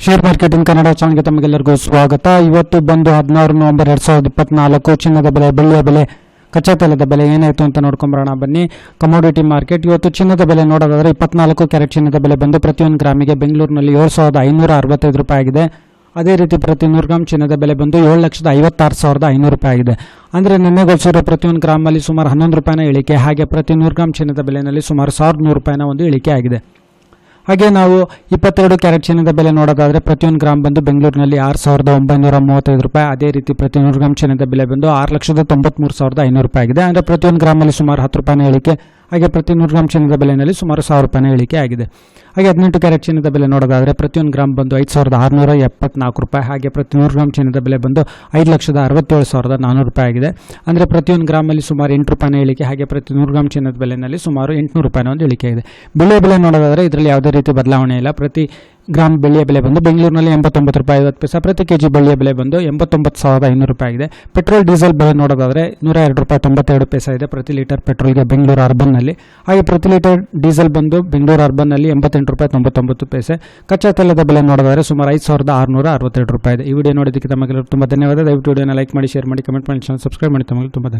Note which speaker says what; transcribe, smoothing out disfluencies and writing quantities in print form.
Speaker 1: Share marketing Kannada ಚಾನಲ್ಗೆ ತಮಗೆಲ್ಲರಿಗೂ ಸ್ವಾಗತ. ಇವತ್ತು ಬಂದು 16 ನವೆಂಬರ್ 2024 ಚಿನ್ನದ ಬೆಲೆ, ಬೆಳ್ಳಿಯ ಬೆಲೆ, ಕಚ್ಚಾ ತೈಲದ ಬೆಲೆ ಏನಾಯಿತು ಅಂತ ನೋಡ್ಕೊಂಬರೋಣ ಬನ್ನಿ. ಕಮೋಡಿಟಿ ಮಾರ್ಕೆಟ್ ಇವತ್ತು ಚಿನ್ನದ ಬೆಲೆ ನೋಡೋದಾದರೆ 24 ಕ್ಯಾರೆಟ್ ಚಿನ್ನದ ಬೆಲೆ ಬಂದು ಪ್ರತಿಯೊಂದು ಗ್ರಾಮಿಗೆ ಬೆಂಗಳೂರಿನಲ್ಲಿ 7,565 ರೂಪಾಯಿ ಆಗಿದೆ. ಅದೇ ರೀತಿ ಪ್ರತಿ 100 ಗ್ರಾಮ್ ಚಿನ್ನದ ಬೆಲೆ ಬಂದು 7,56,500 ರೂಪಾಯಿ ಆಗಿದೆ. ಅಂದರೆ ನಿನ್ನೆಗೋಸ್ಕರ ಪ್ರತಿಯೊಂದು ಗ್ರಾಮಲ್ಲಿ ಸುಮಾರು 11 ರೂಪಾಯಿನ ಇಳಿಕೆ, ಹಾಗೆ ಪ್ರತಿ 100 ಗ್ರಾಮ್ ಚಿನ್ನದ ಬೆಲೆಯಲ್ಲಿ ಸುಮಾರು 1,100 ರೂಪಾಯಿನ ಒಂದು ಇಳಿಕೆ ಆಗಿದೆ. ಹಾಗೆ ನಾವು 22 ಕ್ಯಾರೆಟ್ ಚಿನ್ನದ ಬೆಲೆ ನೋಡೋದಾದರೆ ಪ್ರತಿಯೊಂದು ಗ್ರಾಮ್ ಬಂದು ಬೆಂಗಳೂರಿನಲ್ಲಿ 6,935 ರೂಪಾಯಿ. ಅದೇ ರೀತಿ ಪ್ರತಿ 100 ಗ್ರಾಮ್ ಚಿನ್ನದ ಬೆಲೆ ಬಂದು 6,93,500 ರೂಪಾಯಿ ಆಗಿದೆ. ಅಂದರೆ ಪ್ರತಿಯೊಂದು ಗ್ರಾಮಲ್ಲಿ ಸುಮಾರು 10 ರೂಪಾಯಿನ ಇಳಿಕೆ, ಹಾಗೆ ಪ್ರತಿ 100 ಗ್ರಾಮ್ ಚಿನ್ನದ ಬೆಲೆಯಲ್ಲಿ ಸುಮಾರು 1,000 ರೂಪಾಯಿನ ಇಳಿಕೆ ಆಗಿದೆ. ಹಾಗೆ 18 ಕ್ಯಾರೆಟ್ ಚಿನ್ನದ ಬೆಲೆ ನೋಡೋದಾದರೆ ಪ್ರತಿಯೊಂದು ಗ್ರಾಮ್ ಬಂದು 5,674 ರೂಪಾಯಿ, ಹಾಗೆ ಪ್ರತಿ 100 ಗ್ರಾಮ್ ಚಿನ್ನದ ಬೆಲೆ ಬಂದು 5,67,400 ರೂಪಾಯಿ ಆಗಿದೆ. ಅಂದರೆ ಪ್ರತಿಯೊಂದು ಗ್ರಾಮಲ್ಲಿ ಸುಮಾರು 8 ರೂಪಾಯಿನ ಇಳಿಕೆ, ಹಾಗೆ ಪ್ರತಿ 100 ಗ್ರಾಮ್ ಚಿನ್ನದ ಬೆಲೆಯಲ್ಲಿ ಸುಮಾರು 800 ರೂಪಾಯಿನ ಒಂದು ಇಳಿಕೆ ಇದೆ. ಬೆಳ್ಳಿಯ ಬೆಲೆ ನೋಡೋದಾದರೆ ಇದರಲ್ಲಿ ಯಾವುದೇ ರೀತಿ ಬದಲಾವಣೆ ಇಲ್ಲ. ಪ್ರತಿ ಗ್ರಾಮ್ ಬೆಳ್ಳಿಯ ಬೆಲೆ ಬಂದು ಬೆಂಗಳೂರಿನಲ್ಲಿ 89 ರೂಪಾಯಿ 50 ಪೈಸೆ, ಪ್ರತಿ ಕೆಜಿ ಬೆಳ್ಳಿಯ ಬೆಲೆ ಬಂದು 89,500 ರೂಪಾಯಿ ಆಗಿದೆ. ಪೆಟ್ರೋಲ್ ಡೀಸೆಲ್ ಬೆಲೆ ನೋಡೋದಾದರೆ 102 ರೂಪಾಯಿ 92 ಪೈಸೆ ಇದೆ ಪ್ರತಿ ಲೀಟರ್ ಪೆಟ್ರೋಲ್ಗೆ ಬೆಂಗಳೂರು ಅರ್ಬನ್ನಲ್ಲಿ. ಹಾಗೆ ಪ್ರತಿ ಲೀಟರ್ ಡೀಸೆಲ್ ಬಂದು ಬೆಂಗಳೂರು ಅರ್ಬನ್ನಲ್ಲಿ 88 ರೂಪಾಯಿ 99 ಪೈಸೆ. ಕಚ್ಚಾ ತೈಲದ ಬೆಲೆ ನೋಡೋದಾದರೆ ಸುಮಾರು 5,662 ರೂಪಾಯಿ ಇದೆ. ಈ ವಿಡಿಯೋ ನೋಡೋದಕ್ಕೆ ತಮಗೆಲ್ಲರೂ ತುಂಬ ಧನ್ಯವಾದ. ದಯವಿಟ್ಟು ವಿಡಿಯೋನ ಲೈಕ್ ಮಾಡಿ, ಶೇರ್ ಮಾಡಿ, ಕಮೆಂಟ್ ಮಾಡಿ, ಚಾನಲ್ ಸಬ್ಸ್ಕ್ರೈಬ್ ಮಾಡಿ. ತಮಗೆ ತುಂಬ ಧನ್ಯವಾದ.